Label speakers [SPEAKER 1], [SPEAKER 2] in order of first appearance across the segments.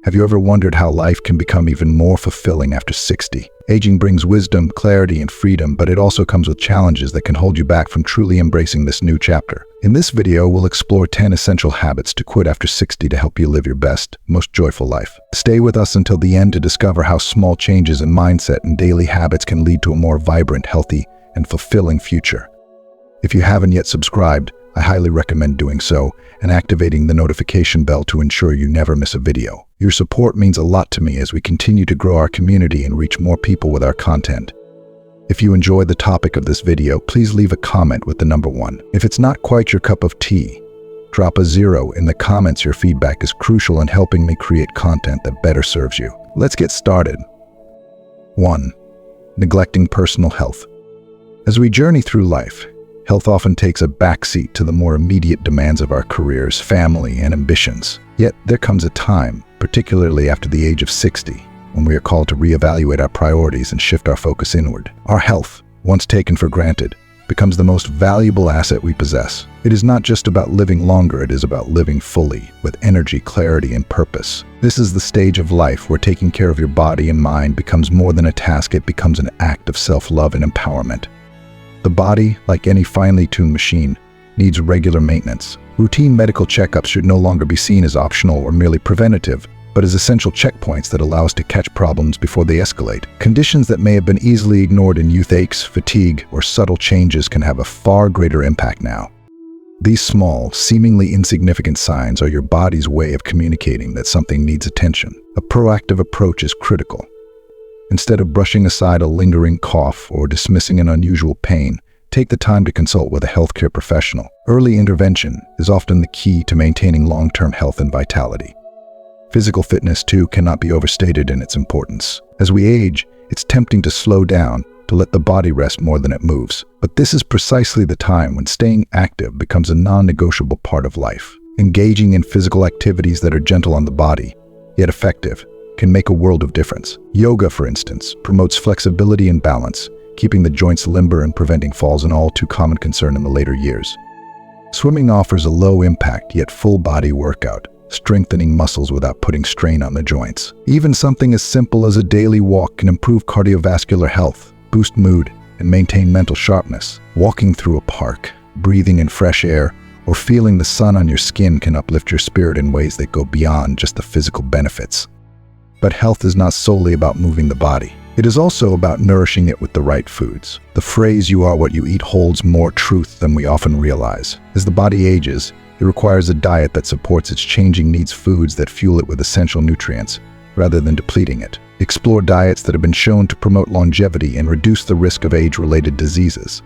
[SPEAKER 1] Have you ever wondered how life can become even more fulfilling after 60? Aging brings wisdom, clarity, and freedom, but it also comes with challenges that can hold you back from truly embracing this new chapter. In this video, we'll explore 10 essential habits to quit after 60 to help you live your best, most joyful life. Stay with us until the end to discover how small changes in mindset and daily habits can lead to a more vibrant, healthy, and fulfilling future. If you haven't yet subscribed, I highly recommend doing so and activating the notification bell to ensure you never miss a video. Your support means a lot to me as we continue to grow our community and reach more people with our content. If you enjoy the topic of this video, please leave a comment with the number 1. If it's not quite your cup of tea, drop a 0 in the comments. Your feedback is crucial in helping me create content that better serves you. Let's get started. 1. Neglecting personal health. As we journey through life, health often takes a backseat to the more immediate demands of our careers, family, and ambitions. Yet there comes a time, particularly after the age of 60, when we are called to reevaluate our priorities and shift our focus inward. Our health, once taken for granted, becomes the most valuable asset we possess. It is not just about living longer, it is about living fully, with energy, clarity, and purpose. This is the stage of life where taking care of your body and mind becomes more than a task, it becomes an act of self-love and empowerment. The body, like any finely tuned machine, needs regular maintenance. Routine medical checkups should no longer be seen as optional or merely preventative, but as essential checkpoints that allow us to catch problems before they escalate. Conditions that may have been easily ignored in youth, aches, fatigue, or subtle changes can have a far greater impact now. These small, seemingly insignificant signs are your body's way of communicating that something needs attention. A proactive approach is critical. Instead of brushing aside a lingering cough or dismissing an unusual pain, take the time to consult with a healthcare professional. Early intervention is often the key to maintaining long-term health and vitality. Physical fitness, too, cannot be overstated in its importance. As we age, it's tempting to slow down, to let the body rest more than it moves. But this is precisely the time when staying active becomes a non-negotiable part of life. Engaging in physical activities that are gentle on the body, yet effective, can make a world of difference. Yoga, for instance, promotes flexibility and balance, keeping the joints limber and preventing falls, an all too common concern in the later years. Swimming offers a low-impact yet full-body workout, strengthening muscles without putting strain on the joints. Even something as simple as a daily walk can improve cardiovascular health, boost mood, and maintain mental sharpness. Walking through a park, breathing in fresh air, or feeling the sun on your skin can uplift your spirit in ways that go beyond just the physical benefits. But health is not solely about moving the body. It is also about nourishing it with the right foods. The phrase "you are what you eat" holds more truth than we often realize. As the body ages, it requires a diet that supports its changing needs, foods that fuel it with essential nutrients, rather than depleting it. Explore diets that have been shown to promote longevity and reduce the risk of age-related diseases.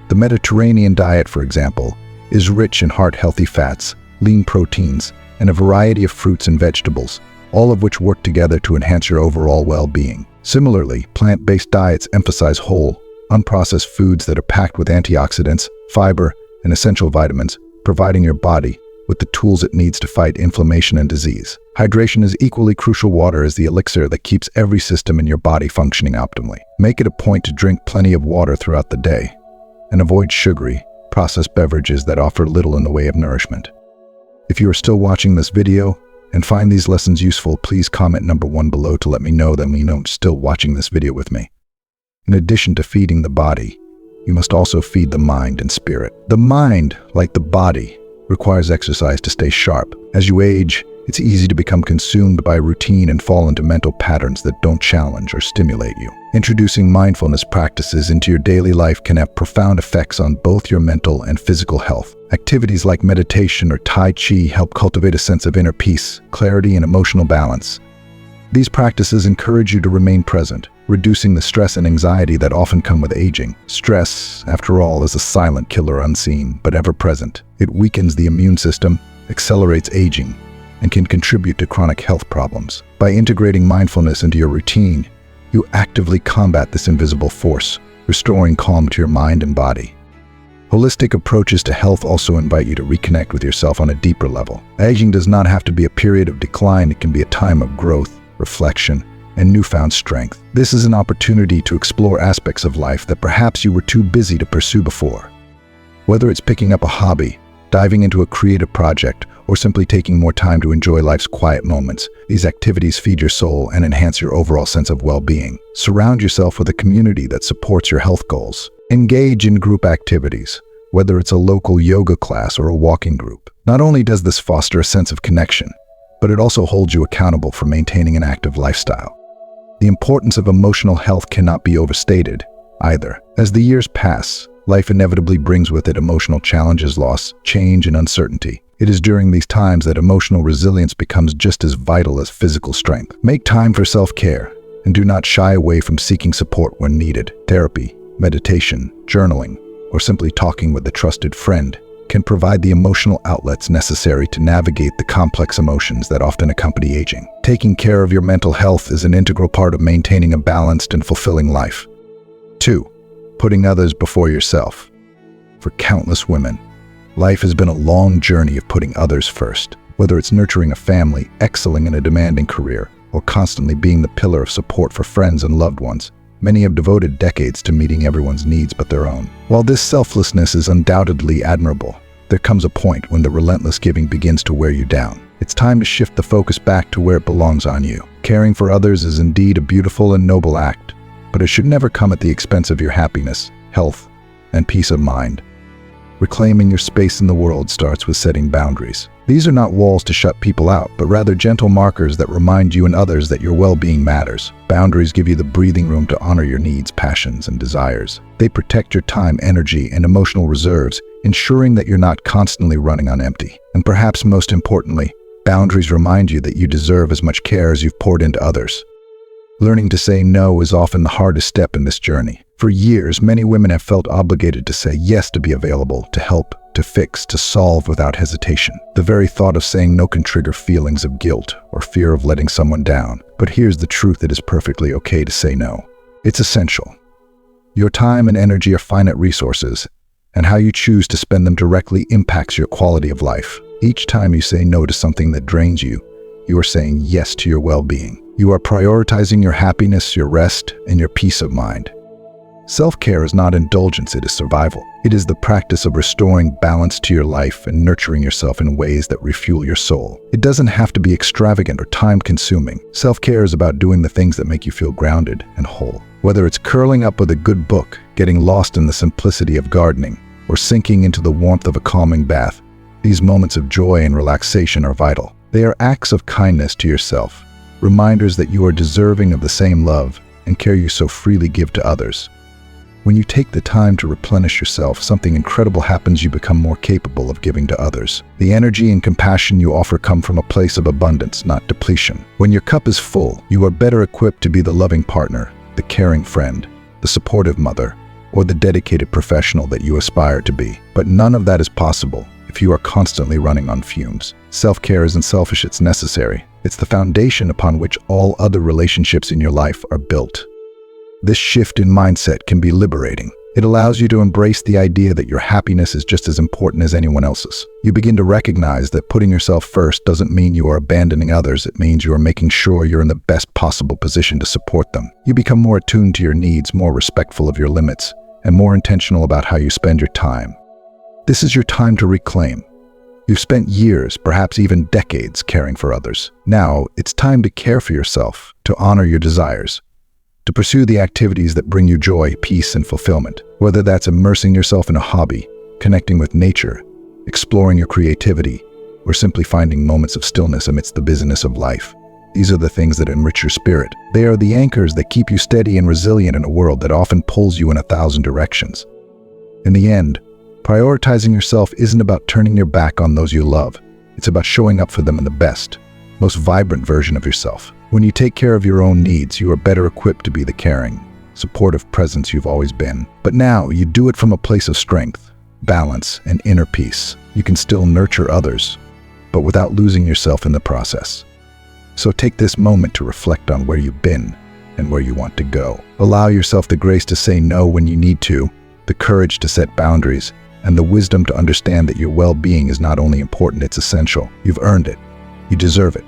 [SPEAKER 1] The Mediterranean diet, for example, is rich in heart-healthy fats, lean proteins, and a variety of fruits and vegetables, all of which work together to enhance your overall well-being. Similarly, plant-based diets emphasize whole, unprocessed foods that are packed with antioxidants, fiber, and essential vitamins, providing your body with the tools it needs to fight inflammation and disease. Hydration is equally crucial. Water is the elixir that keeps every system in your body functioning optimally. Make it a point to drink plenty of water throughout the day, and avoid sugary, processed beverages that offer little in the way of nourishment. If you are still watching this video and find these lessons useful, please comment number 1 below to let me know that you're still watching this video with me. In addition to feeding the body, you must also feed the mind and spirit. The mind, like the body, requires exercise to stay sharp. As you age, it's easy to become consumed by routine and fall into mental patterns that don't challenge or stimulate you. Introducing mindfulness practices into your daily life can have profound effects on both your mental and physical health. Activities like meditation or Tai Chi help cultivate a sense of inner peace, clarity, and emotional balance. These practices encourage you to remain present, reducing the stress and anxiety that often come with aging. Stress, after all, is a silent killer, unseen but ever present. It weakens the immune system, accelerates aging, and can contribute to chronic health problems. By integrating mindfulness into your routine, you actively combat this invisible force, restoring calm to your mind and body. Holistic approaches to health also invite you to reconnect with yourself on a deeper level. Aging does not have to be a period of decline. It can be a time of growth, reflection, and newfound strength. This is an opportunity to explore aspects of life that perhaps you were too busy to pursue before. Whether it's picking up a hobby, diving into a creative project, or simply taking more time to enjoy life's quiet moments. These activities feed your soul and enhance your overall sense of well-being. Surround yourself with a community that supports your health goals. Engage in group activities, whether it's a local yoga class or a walking group. Not only does this foster a sense of connection, but it also holds you accountable for maintaining an active lifestyle. The importance of emotional health cannot be overstated either. As the years pass, life inevitably brings with it emotional challenges, loss, change, and uncertainty. It is during these times that emotional resilience becomes just as vital as physical strength. Make time for self-care, and do not shy away from seeking support when needed. Therapy, meditation, journaling, or simply talking with a trusted friend can provide the emotional outlets necessary to navigate the complex emotions that often accompany aging. Taking care of your mental health is an integral part of maintaining a balanced and fulfilling life. 2. Putting others before yourself. For countless women, life has been a long journey of putting others first. Whether it's nurturing a family, excelling in a demanding career, or constantly being the pillar of support for friends and loved ones, many have devoted decades to meeting everyone's needs but their own. While this selflessness is undoubtedly admirable, there comes a point when the relentless giving begins to wear you down. It's time to shift the focus back to where it belongs on you. Caring for others is indeed a beautiful and noble act, but it should never come at the expense of your happiness, health, and peace of mind. Reclaiming your space in the world starts with setting boundaries. These are not walls to shut people out, but rather gentle markers that remind you and others that your well-being matters. Boundaries give you the breathing room to honor your needs, passions, and desires. They protect your time, energy, and emotional reserves, ensuring that you're not constantly running on empty. And perhaps most importantly, boundaries remind you that you deserve as much care as you've poured into others. Learning to say no is often the hardest step in this journey. For years, many women have felt obligated to say yes, to be available, to help, to fix, to solve without hesitation. The very thought of saying no can trigger feelings of guilt or fear of letting someone down. But here's the truth: it is perfectly okay to say no. It's essential. Your time and energy are finite resources, and how you choose to spend them directly impacts your quality of life. Each time you say no to something that drains you, you are saying yes to your well-being. You are prioritizing your happiness, your rest, and your peace of mind. Self-care is not indulgence, it is survival. It is the practice of restoring balance to your life and nurturing yourself in ways that refuel your soul. It doesn't have to be extravagant or time-consuming. Self-care is about doing the things that make you feel grounded and whole. Whether it's curling up with a good book, getting lost in the simplicity of gardening, or sinking into the warmth of a calming bath, these moments of joy and relaxation are vital. They are acts of kindness to yourself, reminders that you are deserving of the same love and care you so freely give to others. When you take the time to replenish yourself, something incredible happens. You become more capable of giving to others. The energy and compassion you offer come from a place of abundance, not depletion. When your cup is full, you are better equipped to be the loving partner, the caring friend, the supportive mother, or the dedicated professional that you aspire to be. But none of that is possible if you are constantly running on fumes. Self-care isn't selfish, it's necessary. It's the foundation upon which all other relationships in your life are built. This shift in mindset can be liberating. It allows you to embrace the idea that your happiness is just as important as anyone else's. You begin to recognize that putting yourself first doesn't mean you are abandoning others. It means you are making sure you're in the best possible position to support them. You become more attuned to your needs, more respectful of your limits, and more intentional about how you spend your time. This is your time to reclaim. You've spent years, perhaps even decades, caring for others. Now, it's time to care for yourself, to honor your desires, to pursue the activities that bring you joy, peace, and fulfillment. Whether that's immersing yourself in a hobby, connecting with nature, exploring your creativity, or simply finding moments of stillness amidst the busyness of life. These are the things that enrich your spirit. They are the anchors that keep you steady and resilient in a world that often pulls you in 1,000 directions. In the end, prioritizing yourself isn't about turning your back on those you love. It's about showing up for them in the best, most vibrant version of yourself. When you take care of your own needs, you are better equipped to be the caring, supportive presence you've always been. But now, you do it from a place of strength, balance, and inner peace. You can still nurture others, but without losing yourself in the process. So take this moment to reflect on where you've been and where you want to go. Allow yourself the grace to say no when you need to, the courage to set boundaries, and the wisdom to understand that your well-being is not only important, it's essential. You've earned it. You deserve it.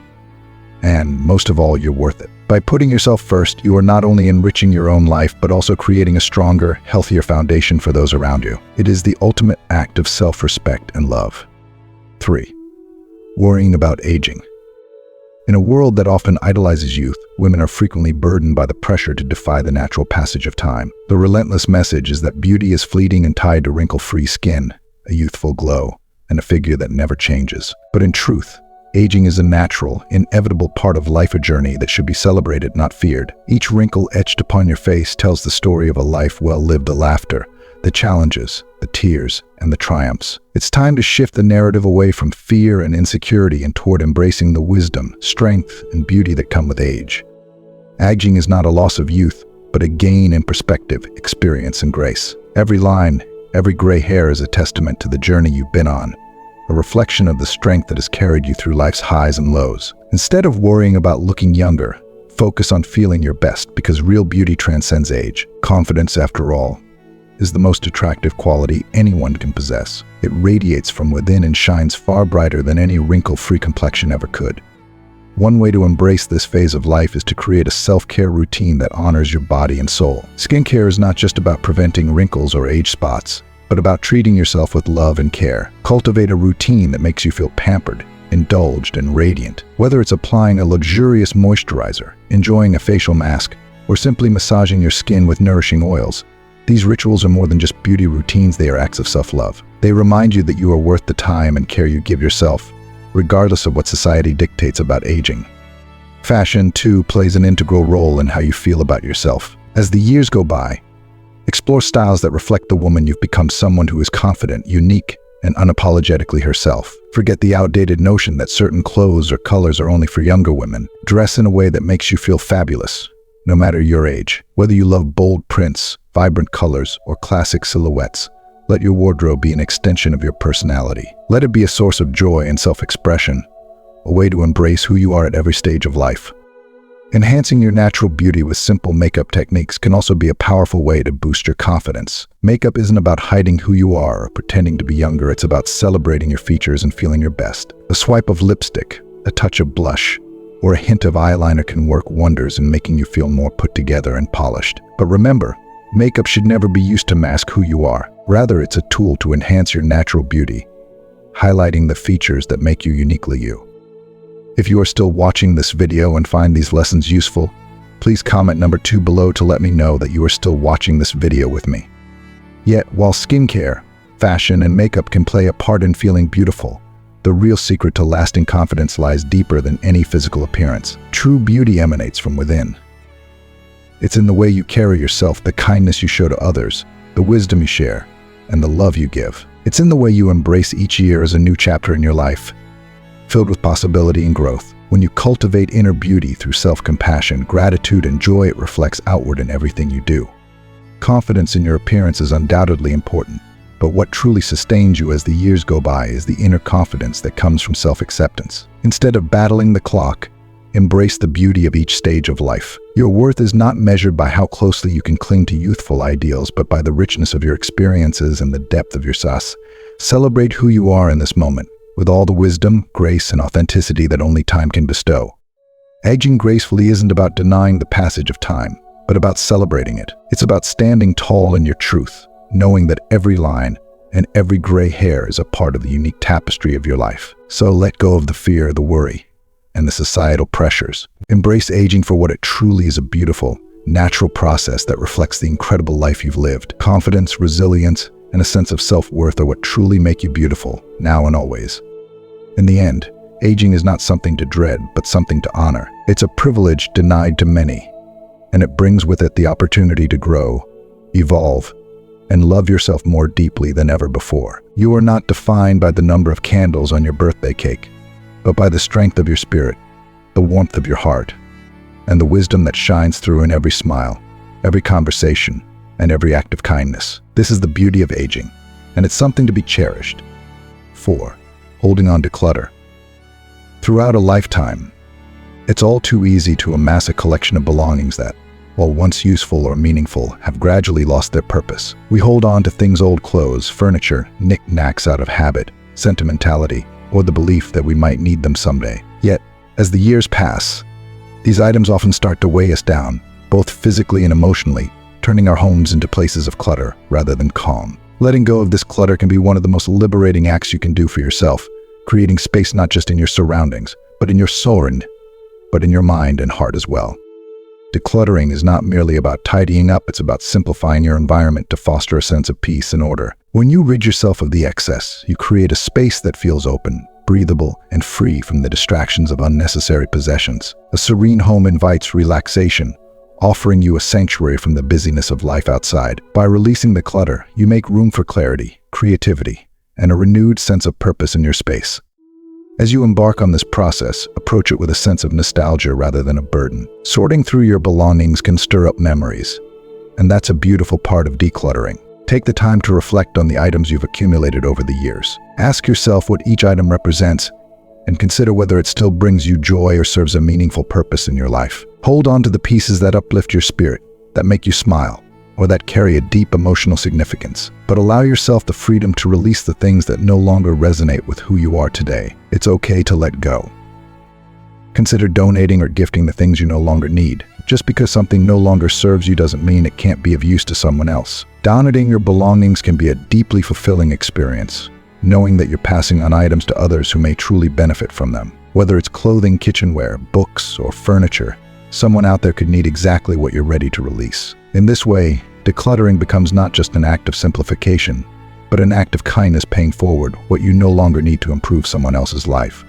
[SPEAKER 1] And most of all, you're worth it. By putting yourself first, you are not only enriching your own life, but also creating a stronger, healthier foundation for those around you. It is the ultimate act of self-respect and love. 3. Worrying about aging. In a world that often idolizes youth, women are frequently burdened by the pressure to defy the natural passage of time. The relentless message is that beauty is fleeting and tied to wrinkle-free skin, a youthful glow, and a figure that never changes. But in truth, aging is a natural, inevitable part of life, a journey that should be celebrated, not feared. Each wrinkle etched upon your face tells the story of a life well lived, the laughter, the challenges, the tears, and the triumphs. It's time to shift the narrative away from fear and insecurity and toward embracing the wisdom, strength, and beauty that come with age. Aging is not a loss of youth, but a gain in perspective, experience, and grace. Every line, every gray hair is a testament to the journey you've been on, a reflection of the strength that has carried you through life's highs and lows. Instead of worrying about looking younger, focus on feeling your best, because real beauty transcends age. Confidence, after all, is the most attractive quality anyone can possess. It radiates from within and shines far brighter than any wrinkle-free complexion ever could. One way to embrace this phase of life is to create a self-care routine that honors your body and soul. Skincare is not just about preventing wrinkles or age spots, but about treating yourself with love and care. Cultivate a routine that makes you feel pampered, indulged, and radiant. Whether it's applying a luxurious moisturizer, enjoying a facial mask, or simply massaging your skin with nourishing oils, these rituals are more than just beauty routines, they are acts of self-love. They remind you that you are worth the time and care you give yourself, regardless of what society dictates about aging. Fashion, too, plays an integral role in how you feel about yourself. As the years go by, explore styles that reflect the woman you've become, someone who is confident, unique, and unapologetically herself. Forget the outdated notion that certain clothes or colors are only for younger women. Dress in a way that makes you feel fabulous, no matter your age. Whether you love bold prints, vibrant colors, or classic silhouettes, let your wardrobe be an extension of your personality. Let it be a source of joy and self-expression, a way to embrace who you are at every stage of life. Enhancing your natural beauty with simple makeup techniques can also be a powerful way to boost your confidence. Makeup isn't about hiding who you are or pretending to be younger, it's about celebrating your features and feeling your best. A swipe of lipstick, a touch of blush, or a hint of eyeliner can work wonders in making you feel more put together and polished. But remember, makeup should never be used to mask who you are. Rather, it's a tool to enhance your natural beauty, highlighting the features that make you uniquely you. If you are still watching this video and find these lessons useful, please comment number 2 below to let me know that you are still watching this video with me. Yet, while skincare, fashion, and makeup can play a part in feeling beautiful, the real secret to lasting confidence lies deeper than any physical appearance. True beauty emanates from within. It's in the way you carry yourself, the kindness you show to others, the wisdom you share, and the love you give. It's in the way you embrace each year as a new chapter in your life, filled with possibility and growth. When you cultivate inner beauty through self-compassion, gratitude, and joy, it reflects outward in everything you do. Confidence in your appearance is undoubtedly important, but what truly sustains you as the years go by is the inner confidence that comes from self-acceptance. Instead of battling the clock, embrace the beauty of each stage of life. Your worth is not measured by how closely you can cling to youthful ideals, but by the richness of your experiences and the depth of your sauce. Celebrate who you are in this moment, with all the wisdom, grace, and authenticity that only time can bestow. Aging gracefully isn't about denying the passage of time, but about celebrating it. It's about standing tall in your truth, knowing that every line and every gray hair is a part of the unique tapestry of your life. So let go of the fear, the worry, and the societal pressures. Embrace aging for what it truly is, a beautiful, natural process that reflects the incredible life you've lived. Confidence, resilience, and a sense of self-worth are what truly make you beautiful, now and always. In the end, aging is not something to dread, but something to honor. It's a privilege denied to many, and it brings with it the opportunity to grow, evolve, and love yourself more deeply than ever before. You are not defined by the number of candles on your birthday cake, but by the strength of your spirit, the warmth of your heart, and the wisdom that shines through in every smile, every conversation, and every act of kindness. This is the beauty of aging, and it's something to be cherished. 4. Holding on to clutter. Throughout a lifetime, it's all too easy to amass a collection of belongings that, while once useful or meaningful, have gradually lost their purpose. We hold on to things, old clothes, furniture, knick-knacks out of habit, sentimentality, or the belief that we might need them someday. Yet, as the years pass, these items often start to weigh us down, both physically and emotionally, turning our homes into places of clutter rather than calm. Letting go of this clutter can be one of the most liberating acts you can do for yourself, creating space not just in your surroundings, but in your soul, but in your mind and heart as well. Decluttering is not merely about tidying up, it's about simplifying your environment to foster a sense of peace and order. When you rid yourself of the excess, you create a space that feels open, breathable, and free from the distractions of unnecessary possessions. A serene home invites relaxation, offering you a sanctuary from the busyness of life outside. By releasing the clutter, you make room for clarity, creativity, and a renewed sense of purpose in your space. As you embark on this process, approach it with a sense of nostalgia rather than a burden. Sorting through your belongings can stir up memories, and that's a beautiful part of decluttering. Take the time to reflect on the items you've accumulated over the years. Ask yourself what each item represents, and consider whether it still brings you joy or serves a meaningful purpose in your life. Hold on to the pieces that uplift your spirit, that make you smile, or that carry a deep emotional significance. But allow yourself the freedom to release the things that no longer resonate with who you are today. It's okay to let go. Consider donating or gifting the things you no longer need. Just because something no longer serves you doesn't mean it can't be of use to someone else. Donating your belongings can be a deeply fulfilling experience, knowing that you're passing on items to others who may truly benefit from them. Whether it's clothing, kitchenware, books, or furniture, someone out there could need exactly what you're ready to release. In this way, decluttering becomes not just an act of simplification, but an act of kindness, paying forward what you no longer need to improve someone else's life.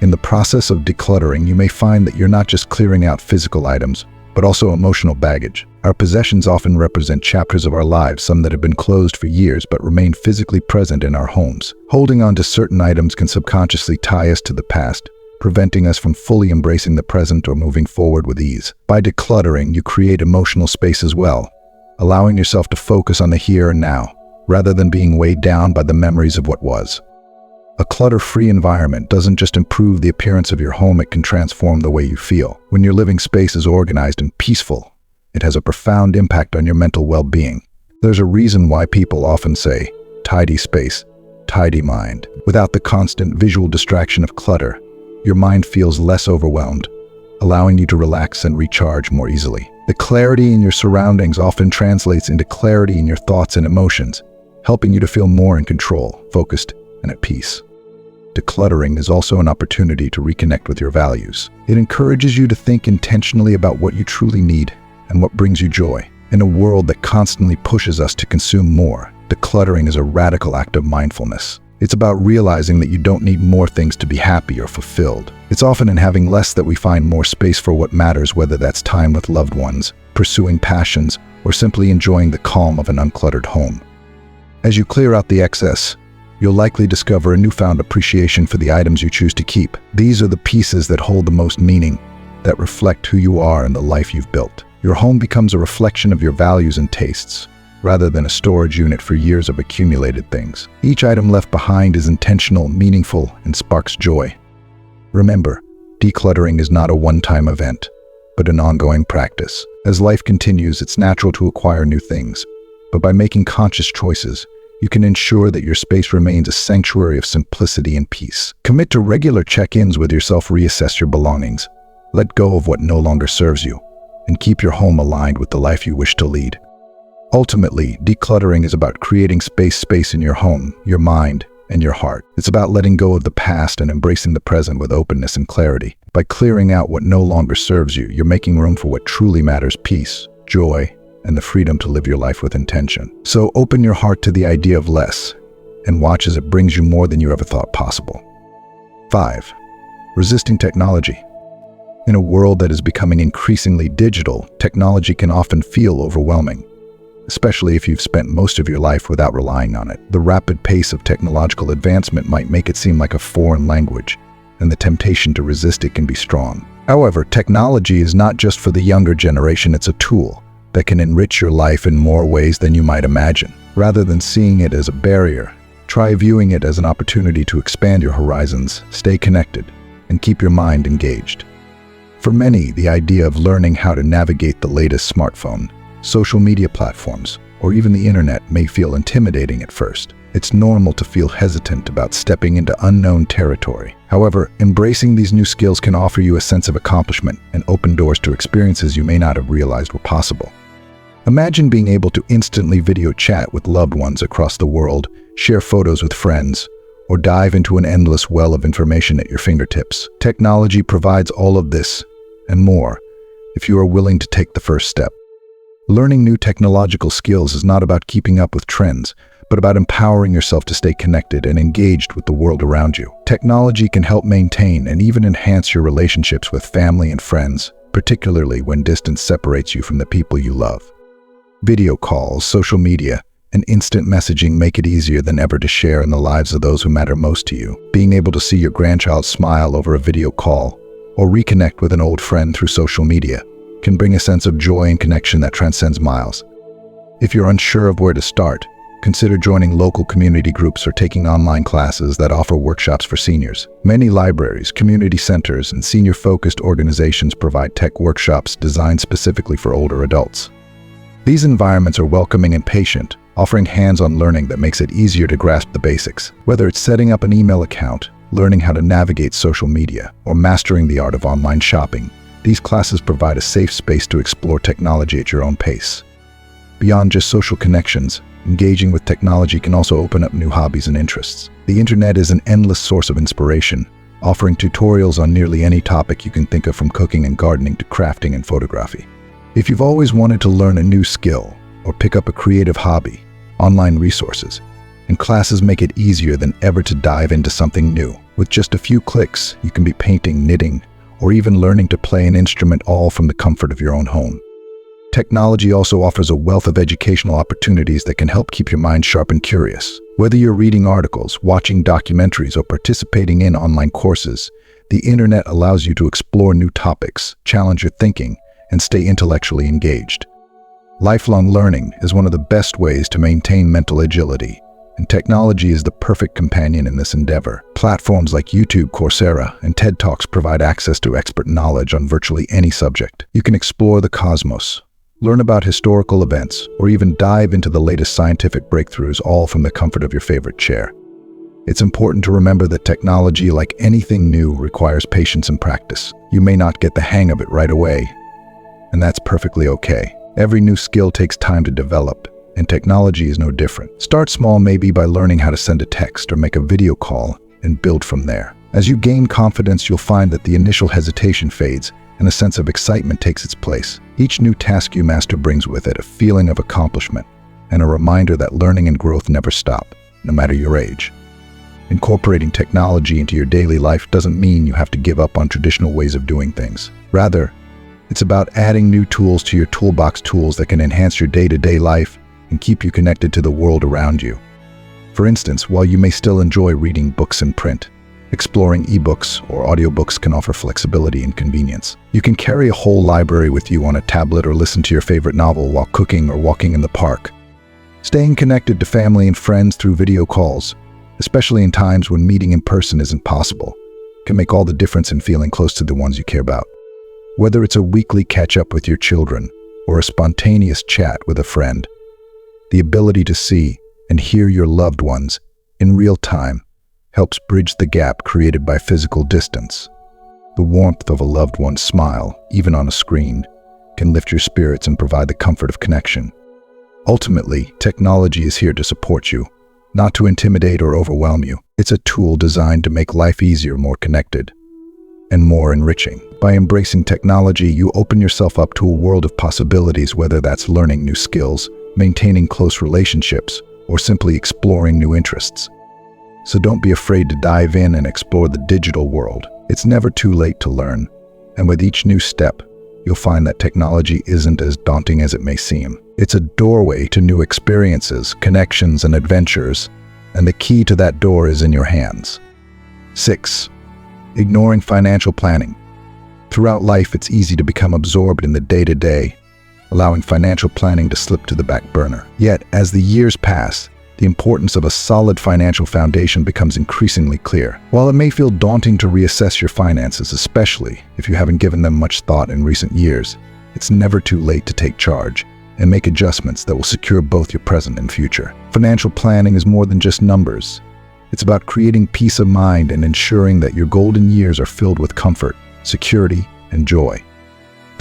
[SPEAKER 1] In the process of decluttering, you may find that you're not just clearing out physical items, but also emotional baggage. Our possessions often represent chapters of our lives, some that have been closed for years but remain physically present in our homes. Holding on to certain items can subconsciously tie us to the past, preventing us from fully embracing the present or moving forward with ease. By decluttering, you create emotional space as well, allowing yourself to focus on the here and now, rather than being weighed down by the memories of what was. A clutter-free environment doesn't just improve the appearance of your home, it can transform the way you feel. When your living space is organized and peaceful, it has a profound impact on your mental well-being. There's a reason why people often say, tidy space, tidy mind. Without the constant visual distraction of clutter, your mind feels less overwhelmed, allowing you to relax and recharge more easily. The clarity in your surroundings often translates into clarity in your thoughts and emotions, helping you to feel more in control, focused, and at peace. Decluttering is also an opportunity to reconnect with your values. It encourages you to think intentionally about what you truly need and what brings you joy. In a world that constantly pushes us to consume more, decluttering is a radical act of mindfulness. It's about realizing that you don't need more things to be happy or fulfilled. It's often in having less that we find more space for what matters, whether that's time with loved ones, pursuing passions, or simply enjoying the calm of an uncluttered home. As you clear out the excess, you'll likely discover a newfound appreciation for the items you choose to keep. These are the pieces that hold the most meaning, that reflect who you are and the life you've built. Your home becomes a reflection of your values and tastes, rather than a storage unit for years of accumulated things. Each item left behind is intentional, meaningful, and sparks joy. Remember, decluttering is not a one-time event, but an ongoing practice. As life continues, it's natural to acquire new things, but by making conscious choices, you can ensure that your space remains a sanctuary of simplicity and peace. Commit to regular check-ins with yourself, reassess your belongings, let go of what no longer serves you, and keep your home aligned with the life you wish to lead. Ultimately, decluttering is about creating space in your home, your mind, and your heart. It's about letting go of the past and embracing the present with openness and clarity. By clearing out what no longer serves you, you're making room for what truly matters: peace, joy, and the freedom to live your life with intention. So open your heart to the idea of less, and watch as it brings you more than you ever thought possible. 5. Resisting technology. In a world that is becoming increasingly digital, technology can often feel overwhelming, especially if you've spent most of your life without relying on it. The rapid pace of technological advancement might make it seem like a foreign language, and the temptation to resist it can be strong. However, technology is not just for the younger generation, it's a tool that can enrich your life in more ways than you might imagine. Rather than seeing it as a barrier, try viewing it as an opportunity to expand your horizons, stay connected, and keep your mind engaged. For many, the idea of learning how to navigate the latest smartphone, social media platforms, or even the internet may feel intimidating at first. It's normal to feel hesitant about stepping into unknown territory. However, embracing these new skills can offer you a sense of accomplishment and open doors to experiences you may not have realized were possible. Imagine being able to instantly video chat with loved ones across the world, share photos with friends, or dive into an endless well of information at your fingertips. Technology provides all of this and more if you are willing to take the first step. Learning new technological skills is not about keeping up with trends, but about empowering yourself to stay connected and engaged with the world around you. Technology can help maintain and even enhance your relationships with family and friends, particularly when distance separates you from the people you love. Video calls, social media, and instant messaging make it easier than ever to share in the lives of those who matter most to you. Being able to see your grandchild smile over a video call or reconnect with an old friend through social media can bring a sense of joy and connection that transcends miles. If you're unsure of where to start, consider joining local community groups or taking online classes that offer workshops for seniors. Many libraries, community centers, and senior-focused organizations provide tech workshops designed specifically for older adults. These environments are welcoming and patient, offering hands-on learning that makes it easier to grasp the basics. Whether it's setting up an email account, learning how to navigate social media, or mastering the art of online shopping, these classes provide a safe space to explore technology at your own pace. Beyond just social connections, engaging with technology can also open up new hobbies and interests. The internet is an endless source of inspiration, offering tutorials on nearly any topic you can think of, from cooking and gardening to crafting and photography. If you've always wanted to learn a new skill or pick up a creative hobby, online resources and classes make it easier than ever to dive into something new. With just a few clicks, you can be painting, knitting, or even learning to play an instrument, all from the comfort of your own home. Technology also offers a wealth of educational opportunities that can help keep your mind sharp and curious. Whether you're reading articles, watching documentaries, or participating in online courses, the internet allows you to explore new topics, challenge your thinking, and stay intellectually engaged. Lifelong learning is one of the best ways to maintain mental agility, and technology is the perfect companion in this endeavor. Platforms like YouTube, Coursera, and TED Talks provide access to expert knowledge on virtually any subject. You can explore the cosmos, learn about historical events, or even dive into the latest scientific breakthroughs, all from the comfort of your favorite chair. It's important to remember that technology, like anything new, requires patience and practice. You may not get the hang of it right away, and that's perfectly okay. Every new skill takes time to develop, and technology is no different. Start small, maybe by learning how to send a text or make a video call, and build from there. As you gain confidence, you'll find that the initial hesitation fades and a sense of excitement takes its place. Each new task you master brings with it a feeling of accomplishment and a reminder that learning and growth never stop, no matter your age. Incorporating technology into your daily life doesn't mean you have to give up on traditional ways of doing things. Rather, it's about adding new tools to your toolbox, tools that can enhance your day-to-day life and keep you connected to the world around you. For instance, while you may still enjoy reading books in print, exploring ebooks or audiobooks can offer flexibility and convenience. You can carry a whole library with you on a tablet or listen to your favorite novel while cooking or walking in the park. Staying connected to family and friends through video calls, especially in times when meeting in person isn't possible, can make all the difference in feeling close to the ones you care about. Whether it's a weekly catch-up with your children or a spontaneous chat with a friend, the ability to see and hear your loved ones in real time helps bridge the gap created by physical distance. The warmth of a loved one's smile, even on a screen, can lift your spirits and provide the comfort of connection. Ultimately, technology is here to support you, not to intimidate or overwhelm you. It's a tool designed to make life easier, more connected, and more enriching. By embracing technology, you open yourself up to a world of possibilities, whether that's learning new skills, maintaining close relationships, or simply exploring new interests. So don't be afraid to dive in and explore the digital world. It's never too late to learn, and with each new step, you'll find that technology isn't as daunting as it may seem. It's a doorway to new experiences, connections, and adventures, and the key to that door is in your hands. 6. Ignoring financial planning. Throughout life, it's easy to become absorbed in the day-to-day, allowing financial planning to slip to the back burner. Yet, as the years pass, the importance of a solid financial foundation becomes increasingly clear. While it may feel daunting to reassess your finances, especially if you haven't given them much thought in recent years, it's never too late to take charge and make adjustments that will secure both your present and future. Financial planning is more than just numbers. It's about creating peace of mind and ensuring that your golden years are filled with comfort, security, and joy.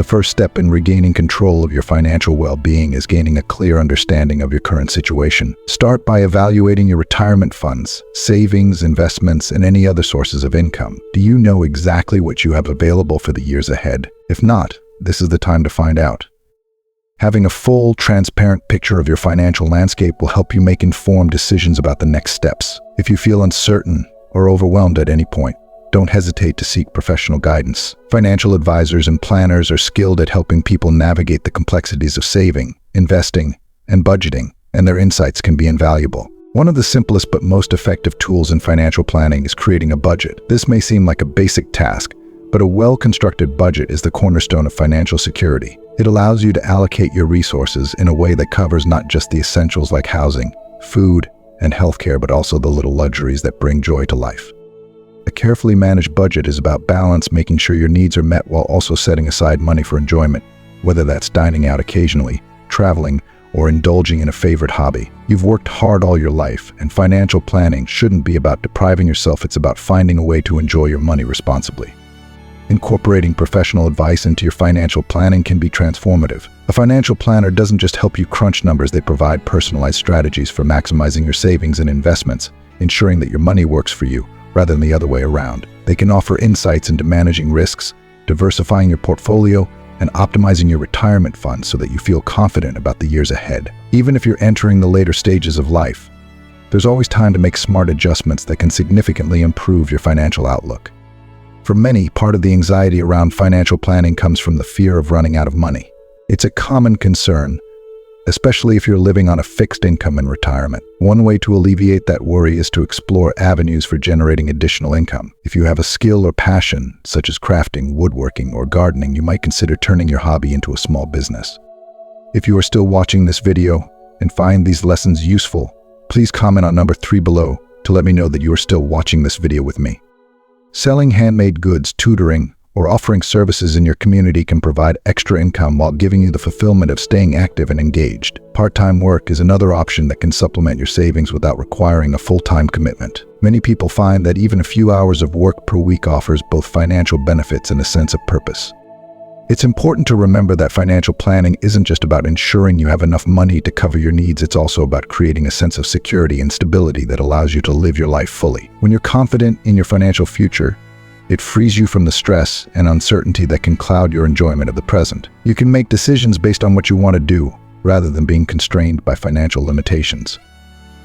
[SPEAKER 1] The first step in regaining control of your financial well-being is gaining a clear understanding of your current situation. Start by evaluating your retirement funds, savings, investments, and any other sources of income. Do you know exactly what you have available for the years ahead? If not, this is the time to find out. Having a full, transparent picture of your financial landscape will help you make informed decisions about the next steps. If you feel uncertain or overwhelmed at any point, don't hesitate to seek professional guidance. Financial advisors and planners are skilled at helping people navigate the complexities of saving, investing, and budgeting, and their insights can be invaluable. One of the simplest but most effective tools in financial planning is creating a budget. This may seem like a basic task, but a well-constructed budget is the cornerstone of financial security. It allows you to allocate your resources in a way that covers not just the essentials like housing, food, and healthcare, but also the little luxuries that bring joy to life. A carefully managed budget is about balance, making sure your needs are met while also setting aside money for enjoyment, whether that's dining out occasionally, traveling, or indulging in a favorite hobby. You've worked hard all your life, and financial planning shouldn't be about depriving yourself. It's about finding a way to enjoy your money responsibly. Incorporating professional advice into your financial planning can be transformative. A financial planner doesn't just help you crunch numbers, they provide personalized strategies for maximizing your savings and investments, ensuring that your money works for you rather than the other way around. They can offer insights into managing risks, diversifying your portfolio, and optimizing your retirement funds so that you feel confident about the years ahead. Even if you're entering the later stages of life, there's always time to make smart adjustments that can significantly improve your financial outlook. For many, part of the anxiety around financial planning comes from the fear of running out of money. It's a common concern, especially if you're living on a fixed income in retirement. One way to alleviate that worry is to explore avenues for generating additional income. If you have a skill or passion, such as crafting, woodworking, or gardening, you might consider turning your hobby into a small business. If you are still watching this video and find these lessons useful, please comment on number 3 below to let me know that you are still watching this video with me. Selling handmade goods, tutoring, or offering services in your community can provide extra income while giving you the fulfillment of staying active and engaged. Part-time work is another option that can supplement your savings without requiring a full-time commitment. Many people find that even a few hours of work per week offers both financial benefits and a sense of purpose. It's important to remember that financial planning isn't just about ensuring you have enough money to cover your needs, it's also about creating a sense of security and stability that allows you to live your life fully. When you're confident in your financial future, it frees you from the stress and uncertainty that can cloud your enjoyment of the present. You can make decisions based on what you want to do, rather than being constrained by financial limitations.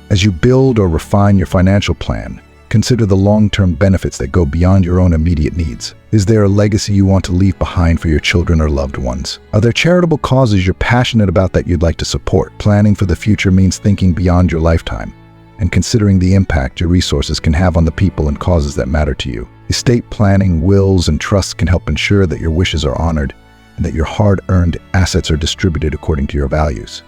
[SPEAKER 1] As you build or refine your financial plan, consider the long-term benefits that go beyond your own immediate needs. Is there a legacy you want to leave behind for your children or loved ones? Are there charitable causes you're passionate about that you'd like to support? Planning for the future means thinking beyond your lifetime and considering the impact your resources can have on the people and causes that matter to you. Estate planning, wills, and trusts can help ensure that your wishes are honored and that your hard-earned assets are distributed according to your values.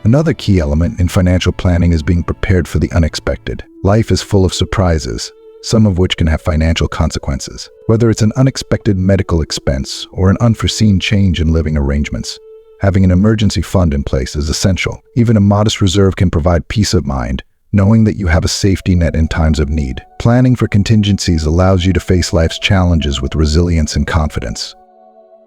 [SPEAKER 1] Another key element in financial planning is being prepared for the unexpected. Life is full of surprises, some of which can have financial consequences. Whether it's an unexpected medical expense or an unforeseen change in living arrangements, having an emergency fund in place is essential. Even a modest reserve can provide peace of mind, knowing that you have a safety net in times of need. Planning for contingencies allows you to face life's challenges with resilience and confidence.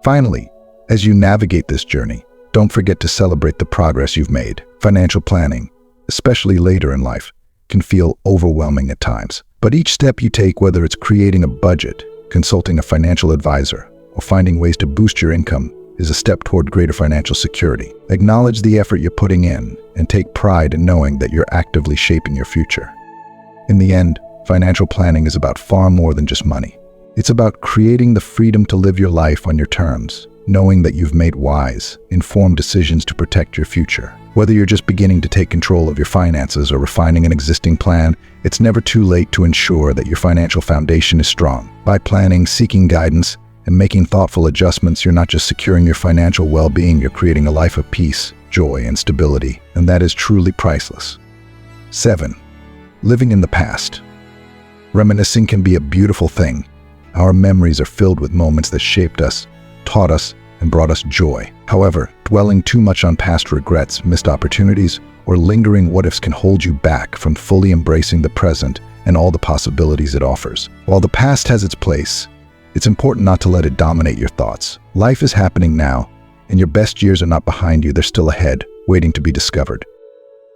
[SPEAKER 1] Finally, as you navigate this journey, don't forget to celebrate the progress you've made. Financial planning, especially later in life, can feel overwhelming at times. But each step you take, whether it's creating a budget, consulting a financial advisor, or finding ways to boost your income, is a step toward greater financial security. Acknowledge the effort you're putting in and take pride in knowing that you're actively shaping your future. In the end, financial planning is about far more than just money. It's about creating the freedom to live your life on your terms, knowing that you've made wise, informed decisions to protect your future. Whether you're just beginning to take control of your finances or refining an existing plan, it's never too late to ensure that your financial foundation is strong. By planning, seeking guidance, and making thoughtful adjustments, you're not just securing your financial well-being, you're creating a life of peace, joy, and stability, and that is truly priceless. 7. Living in the past. Reminiscing can be a beautiful thing. Our memories are filled with moments that shaped us, taught us, and brought us joy. However, dwelling too much on past regrets, missed opportunities, or lingering what-ifs can hold you back from fully embracing the present and all the possibilities it offers. While the past has its place, It's important not to let it dominate your thoughts. Life is happening now, and your best years are not behind you, they're still ahead, waiting to be discovered.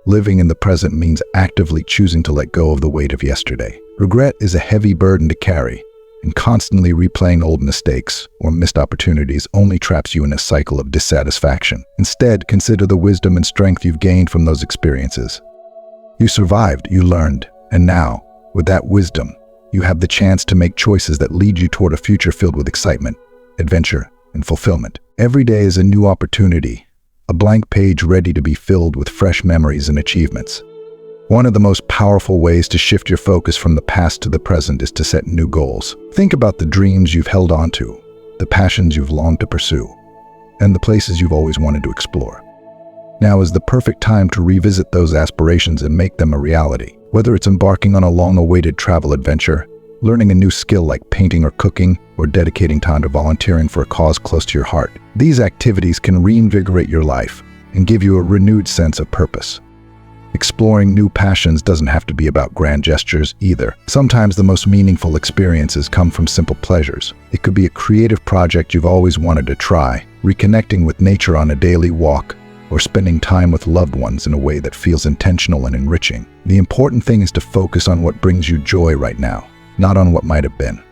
[SPEAKER 1] Living in the present means actively choosing to let go of the weight of yesterday. Regret is a heavy burden to carry, and constantly replaying old mistakes or missed opportunities only traps you in a cycle of dissatisfaction. Instead, consider the wisdom and strength you've gained from those experiences. You survived, you learned, and now, with that wisdom, you have the chance to make choices that lead you toward a future filled with excitement, adventure, and fulfillment. Every day is a new opportunity, a blank page ready to be filled with fresh memories and achievements. One of the most powerful ways to shift your focus from the past to the present is to set new goals. Think about the dreams you've held on to, the passions you've longed to pursue, and the places you've always wanted to explore. Now is the perfect time to revisit those aspirations and make them a reality. Whether it's embarking on a long-awaited travel adventure, learning a new skill like painting or cooking, or dedicating time to volunteering for a cause close to your heart, these activities can reinvigorate your life and give you a renewed sense of purpose. Exploring new passions doesn't have to be about grand gestures either. Sometimes the most meaningful experiences come from simple pleasures. It could be a creative project you've always wanted to try, reconnecting with nature on a daily walk, or spending time with loved ones in a way that feels intentional and enriching. The important thing is to focus on what brings you joy right now, not on what might have been.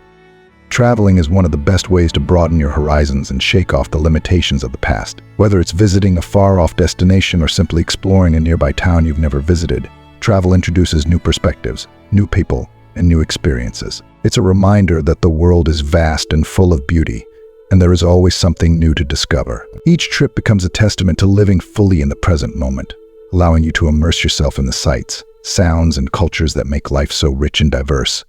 [SPEAKER 1] Traveling is one of the best ways to broaden your horizons and shake off the limitations of the past. Whether it's visiting a far-off destination or simply exploring a nearby town you've never visited, travel introduces new perspectives, new people, and new experiences. It's a reminder that the world is vast and full of beauty, and there is always something new to discover. Each trip becomes a testament to living fully in the present moment, allowing you to immerse yourself in the sights, sounds, and cultures that make life so rich and diverse.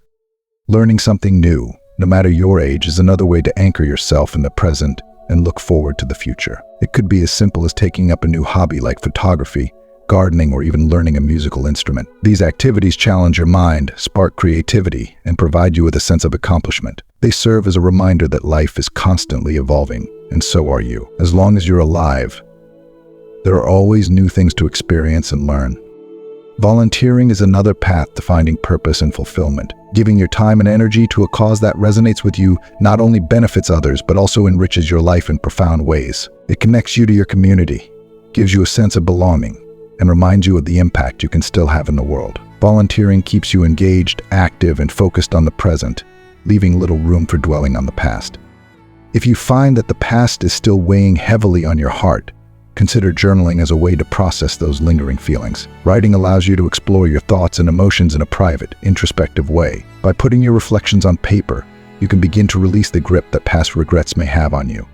[SPEAKER 1] Learning something new, no matter your age, is another way to anchor yourself in the present and look forward to the future. It could be as simple as taking up a new hobby like photography, gardening, or even learning a musical instrument. These activities challenge your mind, spark creativity, and provide you with a sense of accomplishment. They serve as a reminder that life is constantly evolving, and so are you. As long as you're alive, there are always new things to experience and learn. Volunteering is another path to finding purpose and fulfillment. Giving your time and energy to a cause that resonates with you not only benefits others, but also enriches your life in profound ways. It connects you to your community, gives you a sense of belonging, and reminds you of the impact you can still have in the world. Volunteering keeps you engaged, active, and focused on the present, leaving little room for dwelling on the past. If you find that the past is still weighing heavily on your heart, consider journaling as a way to process those lingering feelings. Writing allows you to explore your thoughts and emotions in a private, introspective way. By putting your reflections on paper, you can begin to release the grip that past regrets may have on you.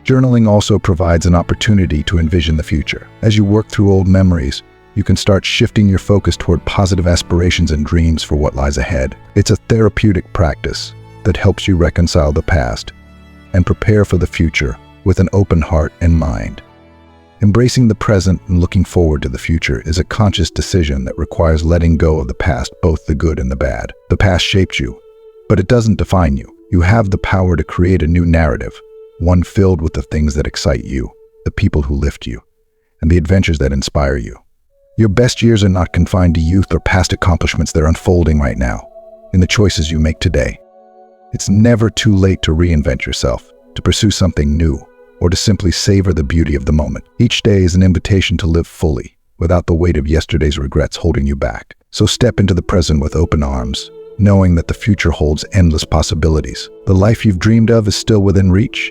[SPEAKER 1] Journaling also provides an opportunity to envision the future. As you work through old memories, you can start shifting your focus toward positive aspirations and dreams for what lies ahead. It's a therapeutic practice that helps you reconcile the past and prepare for the future with an open heart and mind. Embracing the present and looking forward to the future is a conscious decision that requires letting go of the past, both the good and the bad. The past shaped you, but it doesn't define you. You have the power to create a new narrative, one filled with the things that excite you, the people who lift you, and the adventures that inspire you. Your best years are not confined to youth or past accomplishments. They're unfolding right now, in the choices you make today. It's never too late to reinvent yourself, to pursue something new, or to simply savor the beauty of the moment. Each day is an invitation to live fully, without the weight of yesterday's regrets holding you back. So step into the present with open arms, knowing that the future holds endless possibilities. The life you've dreamed of is still within reach,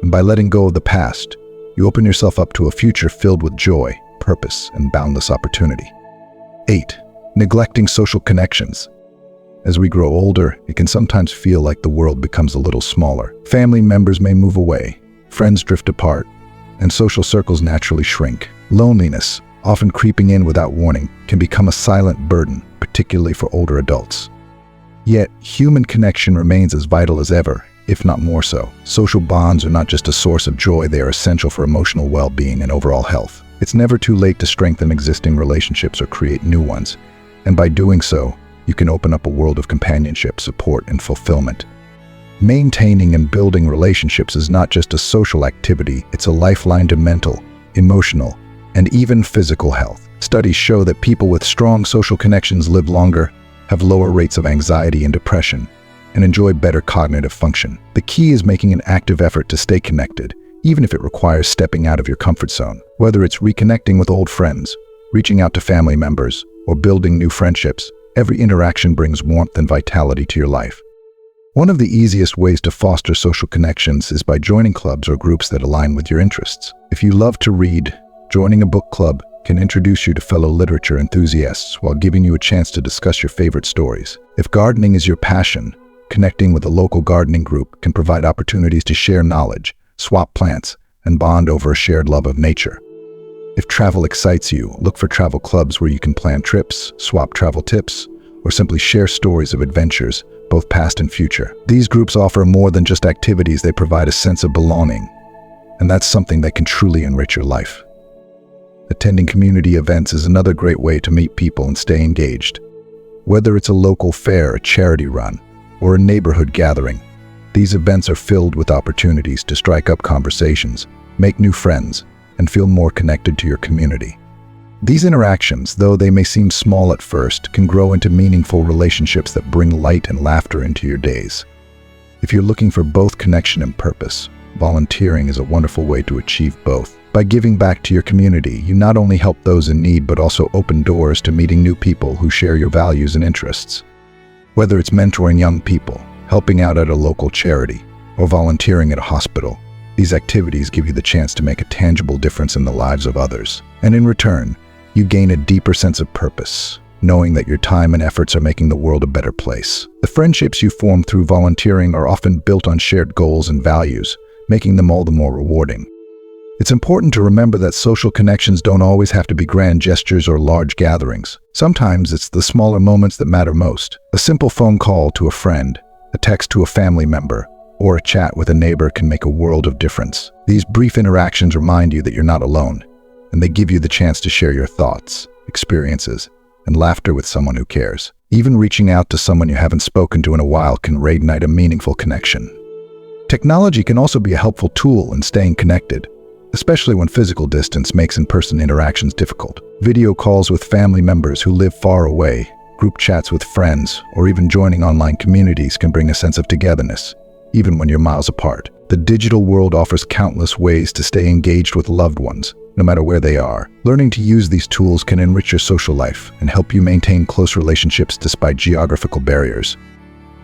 [SPEAKER 1] and by letting go of the past, you open yourself up to a future filled with joy, purpose, and boundless opportunity. 8. Neglecting social connections. As we grow older, it can sometimes feel like the world becomes a little smaller. Family members may move away, friends drift apart, and social circles naturally shrink. Loneliness, often creeping in without warning, can become a silent burden, particularly for older adults. Yet, human connection remains as vital as ever, if not more so. Social bonds are not just a source of joy, they are essential for emotional well-being and overall health. It's never too late to strengthen existing relationships or create new ones, and by doing so, you can open up a world of companionship, support, and fulfillment. Maintaining and building relationships is not just a social activity, it's a lifeline to mental, emotional, and even physical health. Studies show that people with strong social connections live longer, have lower rates of anxiety and depression, and enjoy better cognitive function. The key is making an active effort to stay connected, even if it requires stepping out of your comfort zone. Whether it's reconnecting with old friends, reaching out to family members, or building new friendships, every interaction brings warmth and vitality to your life. One of the easiest ways to foster social connections is by joining clubs or groups that align with your interests. If you love to read, joining a book club can introduce you to fellow literature enthusiasts while giving you a chance to discuss your favorite stories. If gardening is your passion, connecting with a local gardening group can provide opportunities to share knowledge, swap plants, and bond over a shared love of nature. If travel excites you, look for travel clubs where you can plan trips, swap travel tips, or simply share stories of adventures, both past and future. These groups offer more than just activities, they provide a sense of belonging, and that's something that can truly enrich your life. Attending community events is another great way to meet people and stay engaged. Whether it's a local fair, a charity run, or a neighborhood gathering, these events are filled with opportunities to strike up conversations, make new friends, and feel more connected to your community. These interactions, though they may seem small at first, can grow into meaningful relationships that bring light and laughter into your days. If you're looking for both connection and purpose, volunteering is a wonderful way to achieve both. By giving back to your community, you not only help those in need but also open doors to meeting new people who share your values and interests. Whether it's mentoring young people, helping out at a local charity, or volunteering at a hospital, these activities give you the chance to make a tangible difference in the lives of others. And in return, you gain a deeper sense of purpose, knowing that your time and efforts are making the world a better place. The friendships you form through volunteering are often built on shared goals and values, making them all the more rewarding. It's important to remember that social connections don't always have to be grand gestures or large gatherings. Sometimes it's the smaller moments that matter most. A simple phone call to a friend, a text to a family member, or a chat with a neighbor can make a world of difference. These brief interactions remind you that you're not alone, and they give you the chance to share your thoughts, experiences, and laughter with someone who cares. Even reaching out to someone you haven't spoken to in a while can reignite a meaningful connection. Technology can also be a helpful tool in staying connected, especially when physical distance makes in-person interactions difficult. Video calls with family members who live far away, group chats with friends, or even joining online communities can bring a sense of togetherness, even when you're miles apart. The digital world offers countless ways to stay engaged with loved ones, no matter where they are. Learning to use these tools can enrich your social life and help you maintain close relationships despite geographical barriers.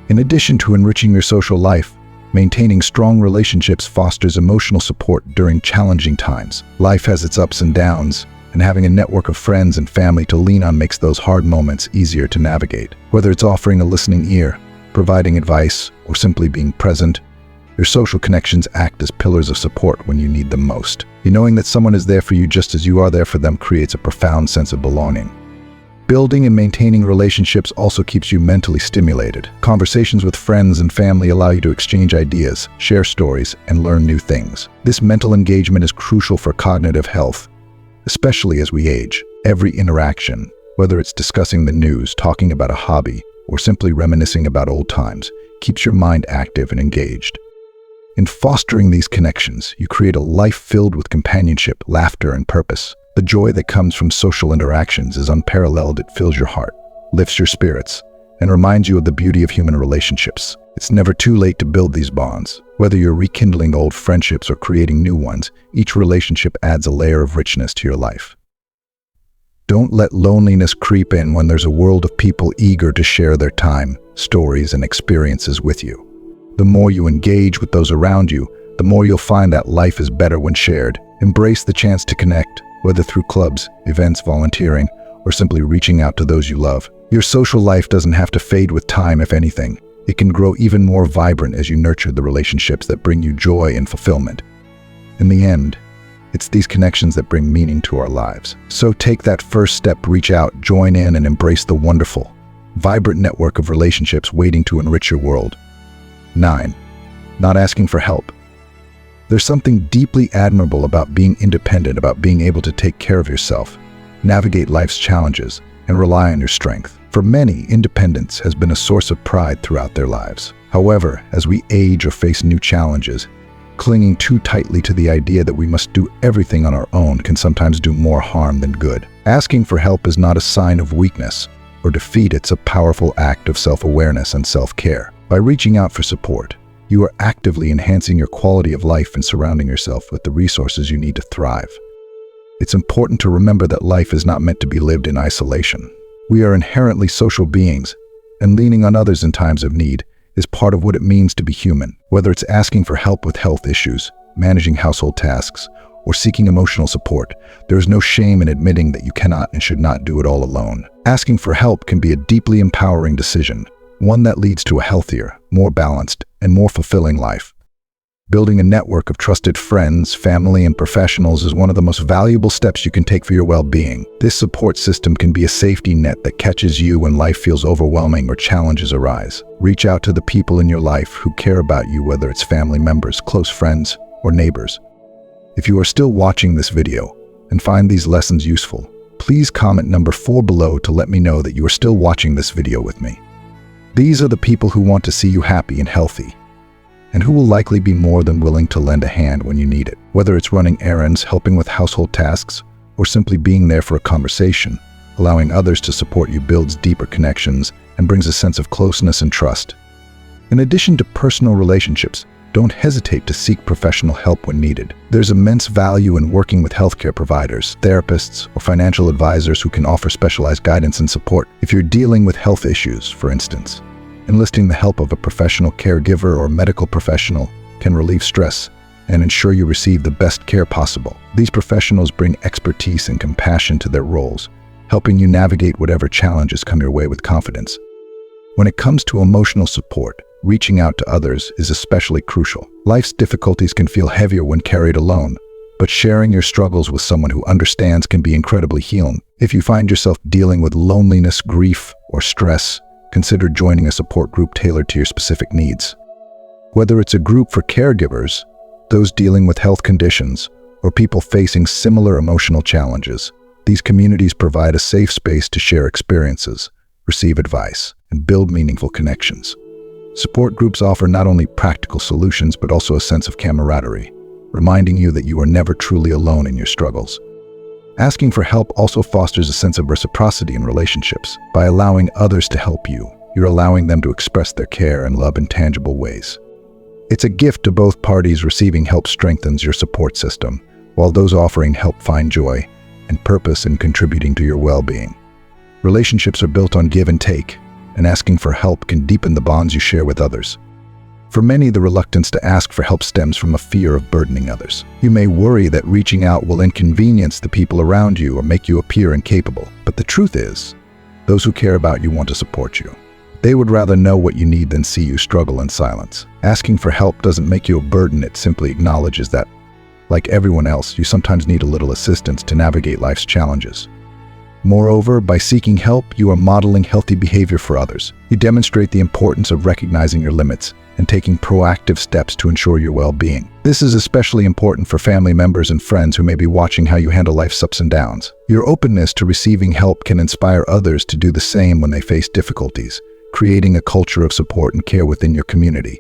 [SPEAKER 1] In addition to enriching your social life, maintaining strong relationships fosters emotional support during challenging times. Life has its ups and downs, and having a network of friends and family to lean on makes those hard moments easier to navigate. Whether it's offering a listening ear, providing advice, or simply being present, your social connections act as pillars of support when you need them most. Knowing that someone is there for you just as you are there for them creates a profound sense of belonging. Building and maintaining relationships also keeps you mentally stimulated. Conversations with friends and family allow you to exchange ideas, share stories, and learn new things. This mental engagement is crucial for cognitive health, especially as we age. Every interaction, whether it's discussing the news, talking about a hobby, or simply reminiscing about old times, keeps your mind active and engaged. In fostering these connections, you create a life filled with companionship, laughter, and purpose. The joy that comes from social interactions is unparalleled. It fills your heart, lifts your spirits, and reminds you of the beauty of human relationships. It's never too late to build these bonds. Whether you're rekindling old friendships or creating new ones, each relationship adds a layer of richness to your life. Don't let loneliness creep in when there's a world of people eager to share their time, stories, and experiences with you. The more you engage with those around you, the more you'll find that life is better when shared. Embrace the chance to connect, whether through clubs, events, volunteering, or simply reaching out to those you love. Your social life doesn't have to fade with time. If anything, it can grow even more vibrant as you nurture the relationships that bring you joy and fulfillment. In the end, it's these connections that bring meaning to our lives. So take that first step, reach out, join in, and embrace the wonderful, vibrant network of relationships waiting to enrich your world. 9. Not asking for help. There's something deeply admirable about being independent, about being able to take care of yourself, navigate life's challenges, and rely on your strength. For many, independence has been a source of pride throughout their lives. However, as we age or face new challenges, clinging too tightly to the idea that we must do everything on our own can sometimes do more harm than good. Asking for help is not a sign of weakness or defeat. It's a powerful act of self-awareness and self-care. By reaching out for support, you are actively enhancing your quality of life and surrounding yourself with the resources you need to thrive. It's important to remember that life is not meant to be lived in isolation. We are inherently social beings, and leaning on others in times of need is part of what it means to be human. Whether it's asking for help with health issues, managing household tasks, or seeking emotional support, there is no shame in admitting that you cannot and should not do it all alone. Asking for help can be a deeply empowering decision, one that leads to a healthier, more balanced, and more fulfilling life. Building a network of trusted friends, family, and professionals is one of the most valuable steps you can take for your well-being. This support system can be a safety net that catches you when life feels overwhelming or challenges arise. Reach out to the people in your life who care about you, whether it's family members, close friends, or neighbors. If you are still watching this video and find these lessons useful, please comment number 4 below to let me know that you are still watching this video with me. These are the people who want to see you happy and healthy, and who will likely be more than willing to lend a hand when you need it. Whether it's running errands, helping with household tasks, or simply being there for a conversation, allowing others to support you builds deeper connections and brings a sense of closeness and trust. In addition to personal relationships, don't hesitate to seek professional help when needed. There's immense value in working with healthcare providers, therapists, or financial advisors who can offer specialized guidance and support. If you're dealing with health issues, for instance, enlisting the help of a professional caregiver or medical professional can relieve stress and ensure you receive the best care possible. These professionals bring expertise and compassion to their roles, helping you navigate whatever challenges come your way with confidence. When it comes to emotional support, reaching out to others is especially crucial. Life's difficulties can feel heavier when carried alone, but sharing your struggles with someone who understands can be incredibly healing. If you find yourself dealing with loneliness, grief, or stress, consider joining a support group tailored to your specific needs. Whether it's a group for caregivers, those dealing with health conditions, or people facing similar emotional challenges, these communities provide a safe space to share experiences, receive advice, and build meaningful connections. Support groups offer not only practical solutions but also a sense of camaraderie, reminding you that you are never truly alone in your struggles. Asking for help also fosters a sense of reciprocity in relationships. By allowing others to help you, you're allowing them to express their care and love in tangible ways. It's a gift to both parties. Receiving help strengthens your support system, while those offering help find joy and purpose in contributing to your well-being. Relationships are built on give and take, and asking for help can deepen the bonds you share with others. For many, the reluctance to ask for help stems from a fear of burdening others. You may worry that reaching out will inconvenience the people around you or make you appear incapable. But the truth is, those who care about you want to support you. They would rather know what you need than see you struggle in silence. Asking for help doesn't make you a burden, it simply acknowledges that, like everyone else, you sometimes need a little assistance to navigate life's challenges. Moreover, by seeking help, you are modeling healthy behavior for others. You demonstrate the importance of recognizing your limits and taking proactive steps to ensure your well-being. This is especially important for family members and friends who may be watching how you handle life's ups and downs. Your openness to receiving help can inspire others to do the same when they face difficulties, creating a culture of support and care within your community.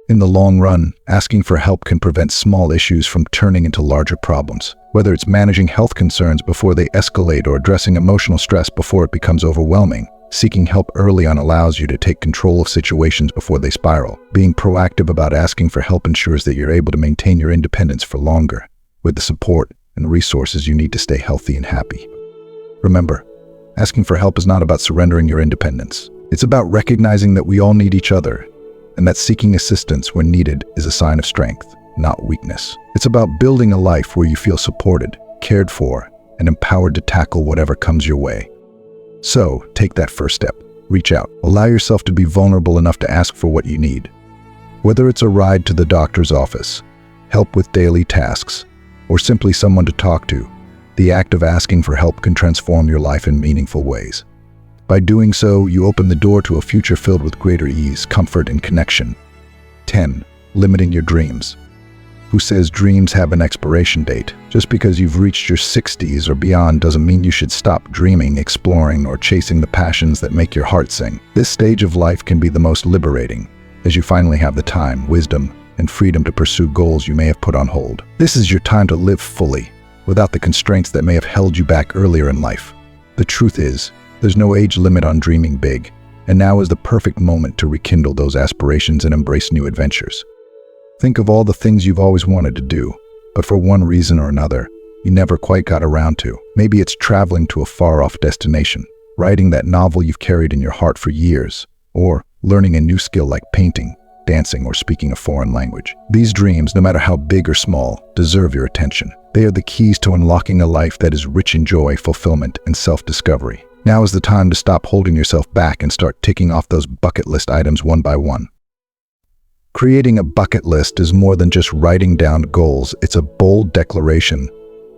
[SPEAKER 1] In the long run, asking for help can prevent small issues from turning into larger problems. Whether it's managing health concerns before they escalate or addressing emotional stress before it becomes overwhelming, seeking help early on allows you to take control of situations before they spiral. Being proactive about asking for help ensures that you're able to maintain your independence for longer, with the support and resources you need to stay healthy and happy. Remember, asking for help is not about surrendering your independence. It's about recognizing that we all need each other, and that seeking assistance when needed is a sign of strength, not weakness. It's about building a life where you feel supported, cared for, and empowered to tackle whatever comes your way. So, take that first step. Reach out. Allow yourself to be vulnerable enough to ask for what you need. Whether it's a ride to the doctor's office, help with daily tasks, or simply someone to talk to, the act of asking for help can transform your life in meaningful ways. By doing so, you open the door to a future filled with greater ease, comfort, and connection. 10. Limiting your dreams. Who says dreams have an expiration date? Just because you've reached your 60s or beyond doesn't mean you should stop dreaming, exploring, or chasing the passions that make your heart sing. This stage of life can be the most liberating, as you finally have the time, wisdom, and freedom to pursue goals you may have put on hold. This is your time to live fully, without the constraints that may have held you back earlier in life. The truth is, there's no age limit on dreaming big, And now is the perfect moment to rekindle those aspirations and embrace new adventures. Think of all the things you've always wanted to do, but for one reason or another, you never quite got around to. Maybe it's traveling to a far-off destination, writing that novel you've carried in your heart for years, or learning a new skill like painting, dancing, or speaking a foreign language. These dreams, no matter how big or small, deserve your attention. They are the keys to unlocking a life that is rich in joy, fulfillment, and self-discovery. Now is the time to stop holding yourself back and start ticking off those bucket list items one by one. Creating a bucket list is more than just writing down goals. It's a bold declaration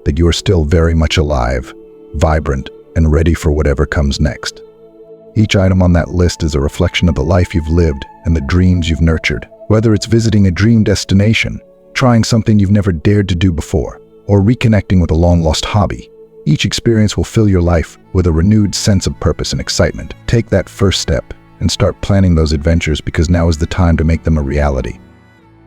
[SPEAKER 1] that you are still very much alive, vibrant, and ready for whatever comes next. Each item on that list is a reflection of the life you've lived and the dreams you've nurtured. Whether it's visiting a dream destination, trying something you've never dared to do before, or reconnecting with a long-lost hobby, each experience will fill your life with a renewed sense of purpose and excitement. Take that first step and start planning those adventures, because now is the time to make them a reality.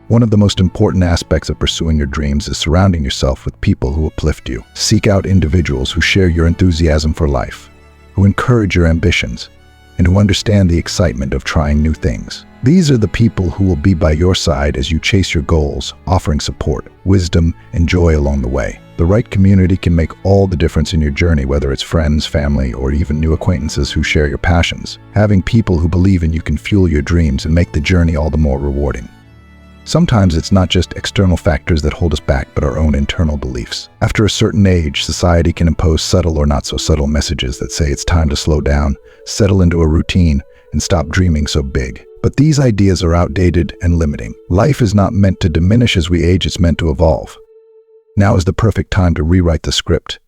[SPEAKER 1] One of the most important aspects of pursuing your dreams is surrounding yourself with people who uplift you. Seek out individuals who share your enthusiasm for life, who encourage your ambitions, and who understand the excitement of trying new things. These are the people who will be by your side as you chase your goals, offering support, wisdom, and joy along the way. The right community can make all the difference in your journey, whether it's friends, family, or even new acquaintances who share your passions. Having people who believe in you can fuel your dreams and make the journey all the more rewarding. Sometimes it's not just external factors that hold us back, but our own internal beliefs. After a certain age, society can impose subtle or not so subtle messages that say it's time to slow down, settle into a routine, and stop dreaming so big. But these ideas are outdated and limiting. Life is not meant to diminish as we age, it's meant to evolve. Now is the perfect time to rewrite the script.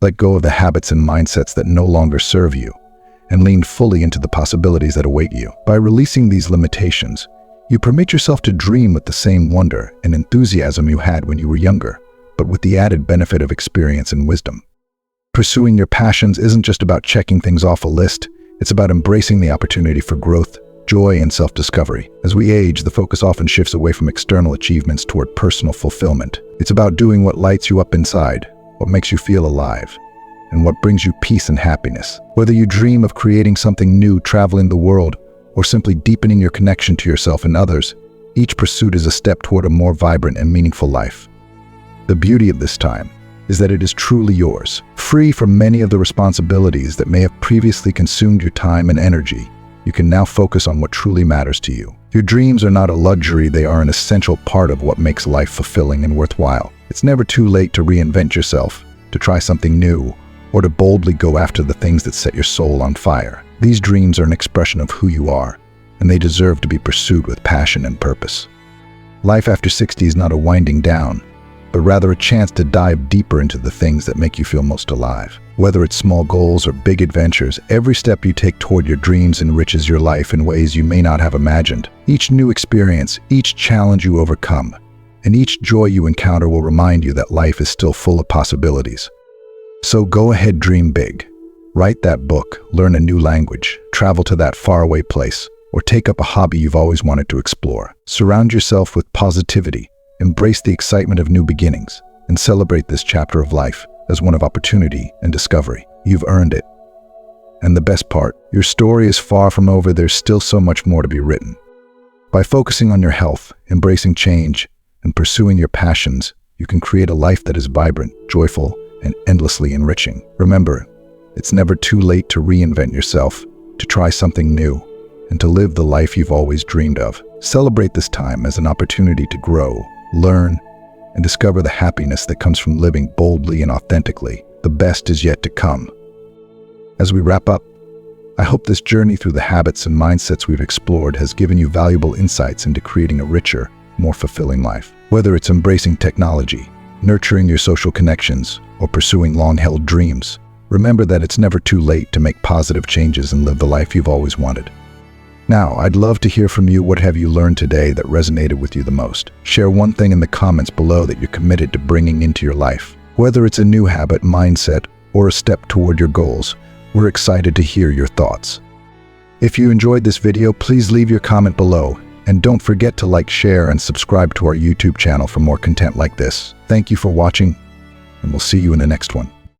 [SPEAKER 1] Let go of the habits and mindsets that no longer serve you, and lean fully into the possibilities that await you. By releasing these limitations, you permit yourself to dream with the same wonder and enthusiasm you had when you were younger, but with the added benefit of experience and wisdom. Pursuing your passions isn't just about checking things off a list, it's about embracing the opportunity for growth, joy, and self-discovery. As we age, the focus often shifts away from external achievements toward personal fulfillment. It's about doing what lights you up inside, what makes you feel alive, and what brings you peace and happiness. Whether you dream of creating something new, traveling the world, or simply deepening your connection to yourself and others, each pursuit is a step toward a more vibrant and meaningful life. The beauty of this time is that it is truly yours, free from many of the responsibilities that may have previously consumed your time and energy. You can now focus on what truly matters to you. Your dreams are not a luxury, they are an essential part of what makes life fulfilling and worthwhile. It's never too late to reinvent yourself, to try something new, or to boldly go after the things that set your soul on fire. These dreams are an expression of who you are, and they deserve to be pursued with passion and purpose. Life after 60 is not a winding down, but rather a chance to dive deeper into the things that make you feel most alive. Whether it's small goals or big adventures, every step you take toward your dreams enriches your life in ways you may not have imagined. Each new experience, each challenge you overcome, and each joy you encounter will remind you that life is still full of possibilities. So go ahead, dream big. Write that book, learn a new language, travel to that faraway place, or take up a hobby you've always wanted to explore. Surround yourself with positivity, embrace the excitement of new beginnings, and celebrate this chapter of life as one of opportunity and discovery. You've earned it. And the best part, your story is far from over. There's still so much more to be written. By focusing on your health, embracing change, and pursuing your passions, you can create a life that is vibrant, joyful, and endlessly enriching. Remember, it's never too late to reinvent yourself, to try something new, and to live the life you've always dreamed of. Celebrate this time as an opportunity to grow, learn, and discover the happiness that comes from living boldly and authentically. The best is yet to come. As we wrap up, I hope this journey through the habits and mindsets we've explored has given you valuable insights into creating a richer, more fulfilling life. Whether it's embracing technology, nurturing your social connections, or pursuing long-held dreams, remember that it's never too late to make positive changes and live the life you've always wanted. Now, I'd love to hear from you. What have you learned today that resonated with you the most? Share one thing in the comments below that you're committed to bringing into your life. Whether it's a new habit, mindset, or a step toward your goals, we're excited to hear your thoughts. If you enjoyed this video, please leave your comment below, and don't forget to like, share, and subscribe to our YouTube channel for more content like this. Thank you for watching, and we'll see you in the next one.